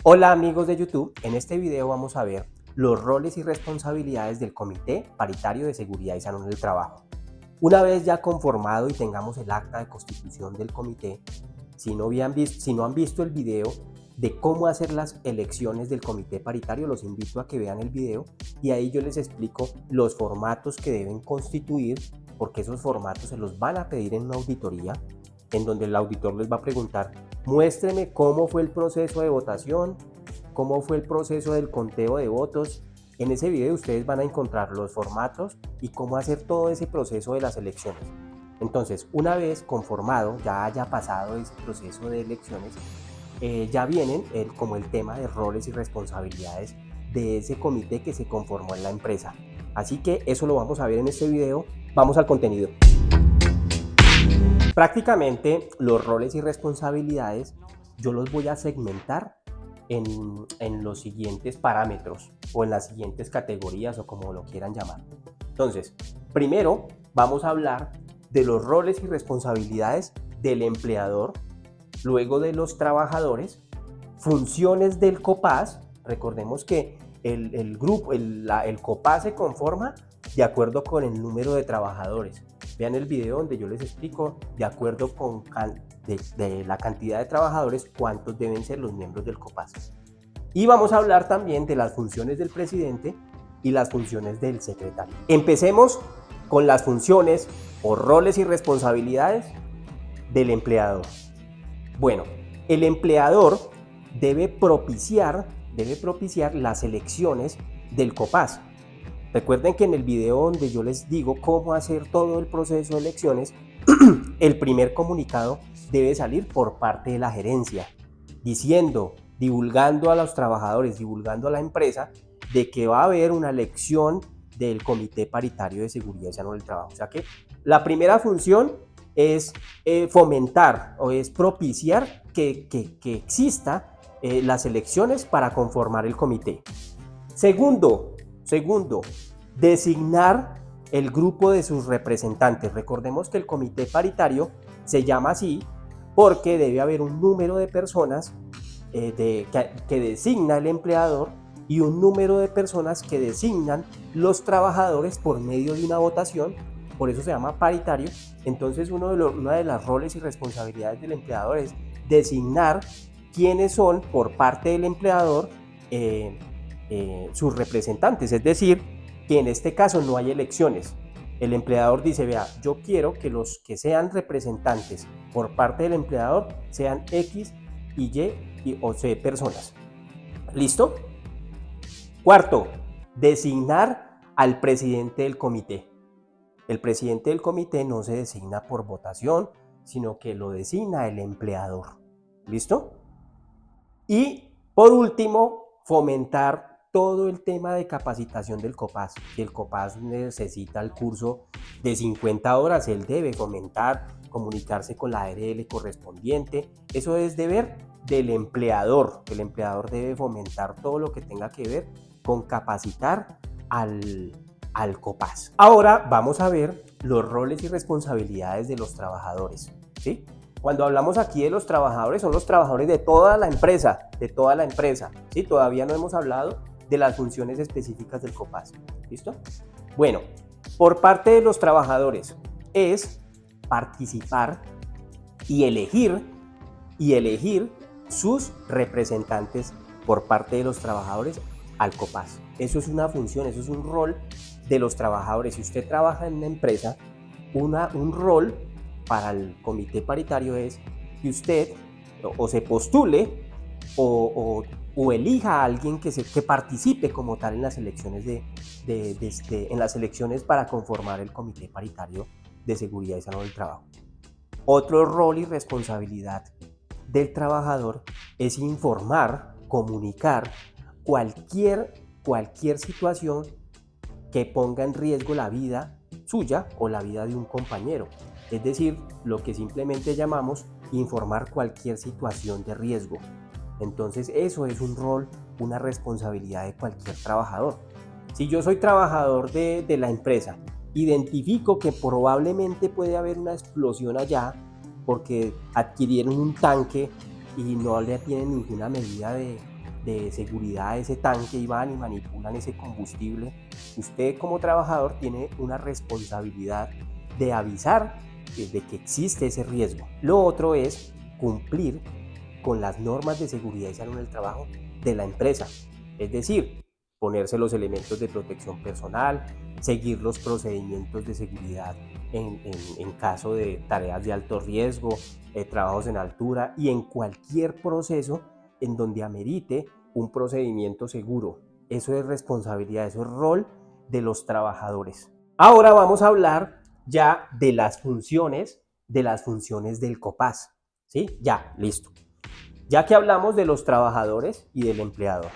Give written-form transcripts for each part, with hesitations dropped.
Hola amigos de YouTube, en este video vamos a ver los roles y responsabilidades del Comité Paritario de Seguridad y Salud en el Trabajo. Una vez ya conformado y tengamos el acta de constitución del comité, si no han visto el video de cómo hacer las elecciones del Comité Paritario, los invito a que vean el video y ahí yo les explico los formatos que deben constituir, porque esos formatos se los van a pedir en una auditoría, en donde el auditor les va a preguntar: muéstreme cómo fue el proceso de votación, cómo fue el proceso del conteo de votos. En ese video ustedes van a encontrar los formatos y cómo hacer todo ese proceso de las elecciones. Entonces, una vez conformado, ya haya pasado ese proceso de elecciones, ya vienen como el tema de roles y responsabilidades de ese comité que se conformó en la empresa. Así que eso lo vamos a ver en este video. Vamos al contenido. Prácticamente los roles y responsabilidades yo los voy a segmentar en los siguientes parámetros o en las siguientes categorías o como lo quieran llamar. Entonces, primero vamos a hablar de los roles y responsabilidades del empleador, luego de los trabajadores, funciones del COPAS. Recordemos que el grupo, el COPAS se conforma de acuerdo con el número de trabajadores. Vean el video donde yo les explico de acuerdo con de la cantidad de trabajadores cuántos deben ser los miembros del COPAS. Y vamos a hablar también de las funciones del presidente y las funciones del secretario. Empecemos con las funciones o roles y responsabilidades del empleador. Bueno, el empleador debe propiciar las elecciones del COPAS. Recuerden que en el video donde yo les digo cómo hacer todo el proceso de elecciones, el primer comunicado debe salir por parte de la gerencia, divulgando a los trabajadores, divulgando a la empresa de que va a haber una elección del Comité Paritario de Seguridad y Salud del Trabajo. O sea que la primera función es fomentar o es propiciar que exista las elecciones para conformar el comité. Segundo, designar el grupo de sus representantes. Recordemos que el comité paritario se llama así porque debe haber un número de personas que designa el empleador y un número de personas que designan los trabajadores por medio de una votación. Por eso se llama paritario. Entonces una de las roles y responsabilidades del empleador es designar quiénes son por parte del empleador sus representantes, es decir, que en este caso no hay elecciones. El empleador dice: vea, yo quiero que los que sean representantes por parte del empleador sean X y o C personas. ¿Listo? Cuarto, designar al presidente del comité. El presidente del comité no se designa por votación, sino que lo designa el empleador. ¿Listo? Y por último, fomentar todo el tema de capacitación del COPAS. Si el COPAS necesita el curso de 50 horas, él debe fomentar, comunicarse con la ARL correspondiente. Eso es deber del empleador. El empleador debe fomentar todo lo que tenga que ver con capacitar al COPAS. Ahora vamos a ver los roles y responsabilidades de los trabajadores, ¿sí? Cuando hablamos aquí de los trabajadores, son los trabajadores de toda la empresa, ¿sí? Todavía no hemos hablado de las funciones específicas del COPAS, ¿listo? Bueno, por parte de los trabajadores es participar y elegir sus representantes por parte de los trabajadores al COPAS. Eso es una función, eso es un rol de los trabajadores. Si usted trabaja en una empresa, un rol para el comité paritario es que usted o se postule o elija a alguien que participe como tal en las elecciones en las elecciones para conformar el comité paritario de seguridad y salud del trabajo. Otro rol y responsabilidad del trabajador es informar, comunicar cualquier situación que ponga en riesgo la vida suya o la vida de un compañero. Es decir, lo que simplemente llamamos informar cualquier situación de riesgo. Entonces eso es un rol, una responsabilidad de cualquier trabajador. Si yo soy trabajador de la empresa, identifico que probablemente puede haber una explosión allá porque adquirieron un tanque y no le tienen ninguna medida de seguridad de ese tanque y van y manipulan ese combustible, usted como trabajador tiene una responsabilidad de avisar de que existe ese riesgo. Lo otro es cumplir con las normas de seguridad y salud en el trabajo de la empresa, es decir, ponerse los elementos de protección personal, seguir los procedimientos de seguridad en caso de tareas de alto riesgo, trabajos en altura y en cualquier proceso en donde amerite un procedimiento seguro. Eso es responsabilidad, eso es rol de los trabajadores. Ahora vamos a hablar ya de las funciones del COPAS. ¿Sí? Ya, listo. Ya que hablamos de los trabajadores y del empleador.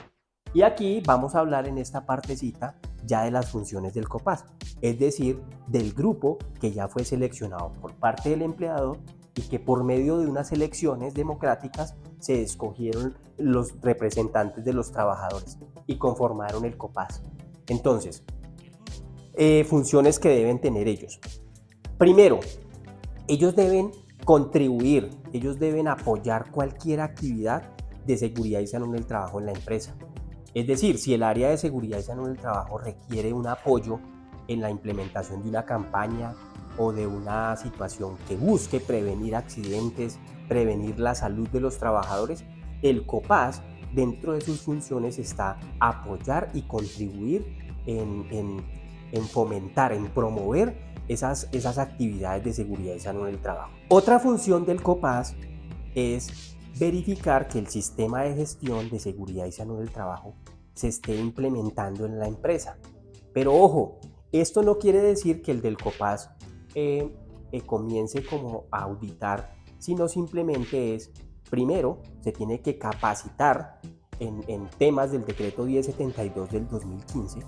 Y aquí vamos a hablar en esta partecita ya de las funciones del COPAS, es decir, del grupo que ya fue seleccionado por parte del empleador y que por medio de unas elecciones democráticas se escogieron los representantes de los trabajadores y conformaron el COPAS. Entonces, funciones que deben tener ellos. Primero, ellos deben contribuir, ellos deben apoyar cualquier actividad de seguridad y salud en el trabajo en la empresa. Es decir, si el área de seguridad y salud en el trabajo requiere un apoyo en la implementación de una campaña o de una situación que busque prevenir accidentes, prevenir la salud de los trabajadores, el COPAS dentro de sus funciones está apoyar y contribuir en fomentar, en promover esas actividades de seguridad y salud en el trabajo. Otra función del COPAS es verificar que el sistema de gestión de seguridad y salud del trabajo se esté implementando en la empresa. Pero ojo, esto no quiere decir que el del COPAS comience como a auditar, sino simplemente es, primero, se tiene que capacitar en temas del decreto 1072 del 2015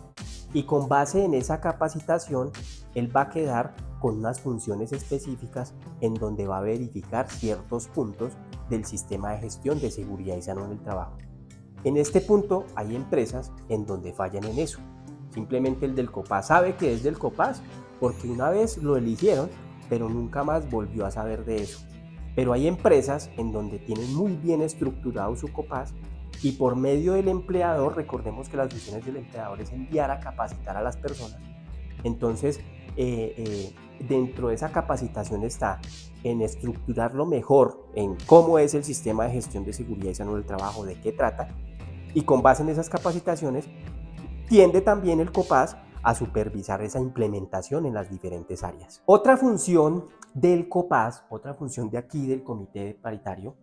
y con base en esa capacitación, él va a quedar con unas funciones específicas en donde va a verificar ciertos puntos del sistema de gestión de seguridad y salud en el trabajo. En este punto hay empresas en donde fallan en eso. Simplemente el del COPAS sabe que es del COPAS porque una vez lo eligieron, pero nunca más volvió a saber de eso. Pero hay empresas en donde tienen muy bien estructurado su COPAS y por medio del empleador, recordemos que las funciones del empleador es enviar a capacitar a las personas. Entonces, dentro de esa capacitación está en estructurarlo mejor, en cómo es el sistema de gestión de seguridad y salud del trabajo, de qué trata, y con base en esas capacitaciones, tiende también el COPAS a supervisar esa implementación en las diferentes áreas. Otra función del COPAS, otra función de aquí del comité paritario,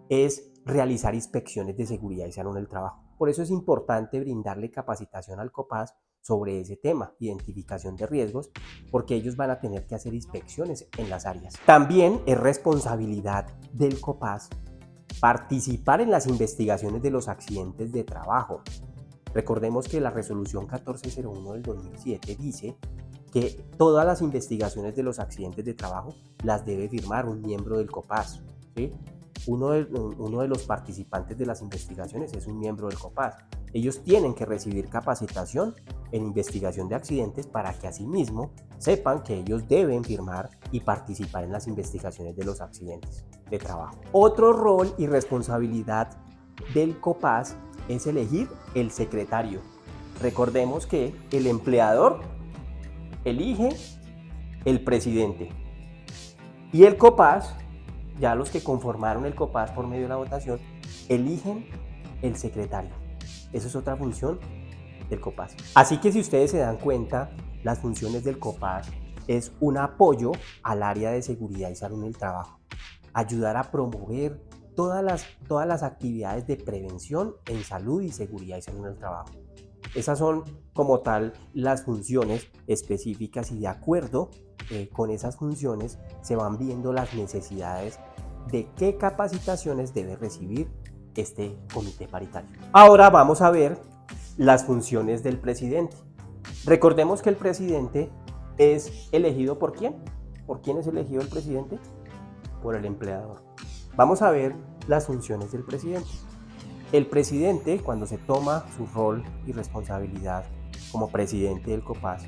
es realizar inspecciones de seguridad y salud en el trabajo. Por eso es importante brindarle capacitación al COPAS sobre ese tema, identificación de riesgos, porque ellos van a tener que hacer inspecciones en las áreas. También es responsabilidad del COPAS participar en las investigaciones de los accidentes de trabajo. Recordemos que la resolución 1401 del 2007 dice que todas las investigaciones de los accidentes de trabajo las debe firmar un miembro del COPAS, ¿sí? Uno de los participantes de las investigaciones es un miembro del COPAS. Ellos tienen que recibir capacitación en investigación de accidentes para que asimismo sepan que ellos deben firmar y participar en las investigaciones de los accidentes de trabajo. Otro rol y responsabilidad del COPAS es elegir el secretario. Recordemos que el empleador elige el presidente y el COPAS, ya los que conformaron el COPAS por medio de la votación, eligen el secretario. Esa es otra función del COPAS. Así que si ustedes se dan cuenta, las funciones del COPAS es un apoyo al área de seguridad y salud en el trabajo, ayudar a promover todas las actividades de prevención en salud y seguridad y salud en el trabajo. Esas son como tal las funciones específicas y de acuerdo con esas funciones se van viendo las necesidades de qué capacitaciones debe recibir este comité paritario. Ahora vamos a ver las funciones del presidente. Recordemos que el presidente es elegido ¿por quién? ¿Por quién es elegido el presidente? Por el empleador. Vamos a ver las funciones del presidente. El presidente, cuando se toma su rol y responsabilidad como presidente del COPAS,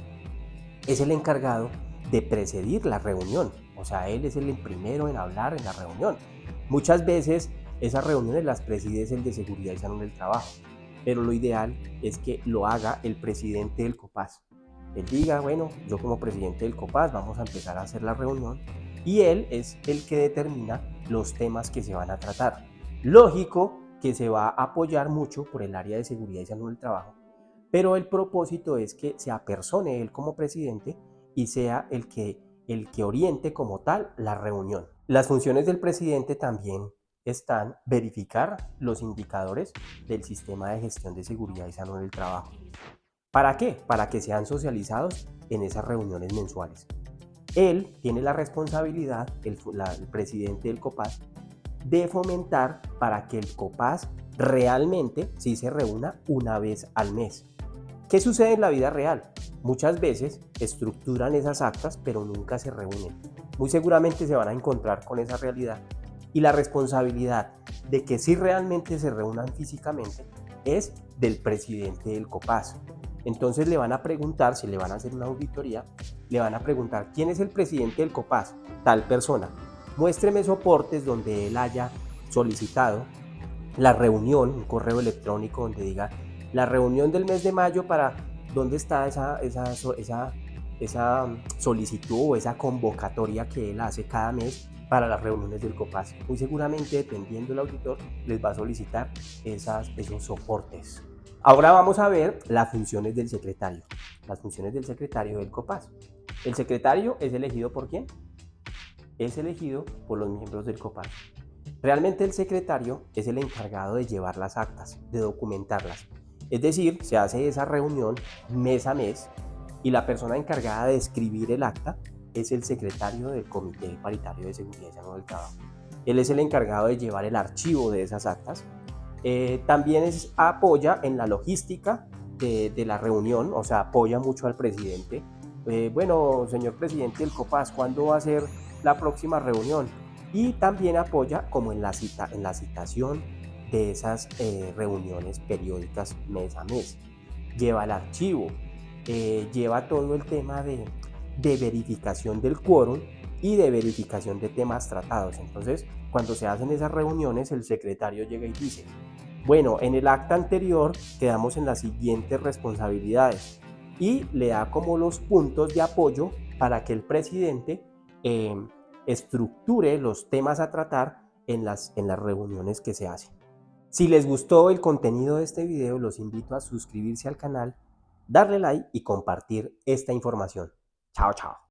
es el encargado de presidir la reunión. O sea, él es el primero en hablar en la reunión. Muchas veces Esas reuniones las preside el de Seguridad y Salud del Trabajo, pero lo ideal es que lo haga el presidente del COPAS. Él diga, bueno, yo como presidente del COPAS vamos a empezar a hacer la reunión y él es el que determina los temas que se van a tratar. Lógico que se va a apoyar mucho por el área de Seguridad y Salud del Trabajo, pero el propósito es que se apersone él como presidente y sea el que oriente como tal la reunión. Las funciones del presidente también están verificar los indicadores del sistema de gestión de seguridad y salud del trabajo. ¿Para qué? Para que sean socializados en esas reuniones mensuales. Él tiene la responsabilidad, el presidente del COPAS, de fomentar para que el COPAS realmente sí se reúna una vez al mes. ¿Qué sucede en la vida real? Muchas veces estructuran esas actas, pero nunca se reúnen. Muy seguramente se van a encontrar con esa realidad y la responsabilidad de que sí realmente se reúnan físicamente es del presidente del COPAS. Entonces le van a preguntar, si le van a hacer una auditoría, le van a preguntar quién es el presidente del COPAS, tal persona. Muéstreme soportes donde él haya solicitado la reunión, un correo electrónico donde diga la reunión del mes de mayo para dónde está esa solicitud o esa convocatoria que él hace cada mes para las reuniones del COPAS. Muy seguramente, dependiendo del auditor, les va a solicitar esos soportes. Ahora vamos a ver las funciones del secretario. Las funciones del secretario del COPAS. El secretario es elegido ¿por quién? Es elegido por los miembros del COPAS. Realmente el secretario es el encargado de llevar las actas, de documentarlas. Es decir, se hace esa reunión mes a mes y la persona encargada de escribir el acta es el secretario del Comité Paritario de Seguridad y Salud del Trabajo. Él es el encargado de llevar el archivo de esas actas. También apoya en la logística de la reunión, o sea, apoya mucho al presidente. Bueno, señor presidente del COPAS, ¿cuándo va a ser la próxima reunión? Y también apoya como en la citación de esas reuniones periódicas mes a mes. Lleva el archivo, lleva todo el tema de verificación del quórum y de verificación de temas tratados. Entonces, cuando se hacen esas reuniones, el secretario llega y dice, bueno, en el acta anterior quedamos en las siguientes responsabilidades y le da como los puntos de apoyo para que el presidente estructure los temas a tratar en las reuniones que se hacen. Si les gustó el contenido de este video, los invito a suscribirse al canal, darle like y compartir esta información. Chao, chao.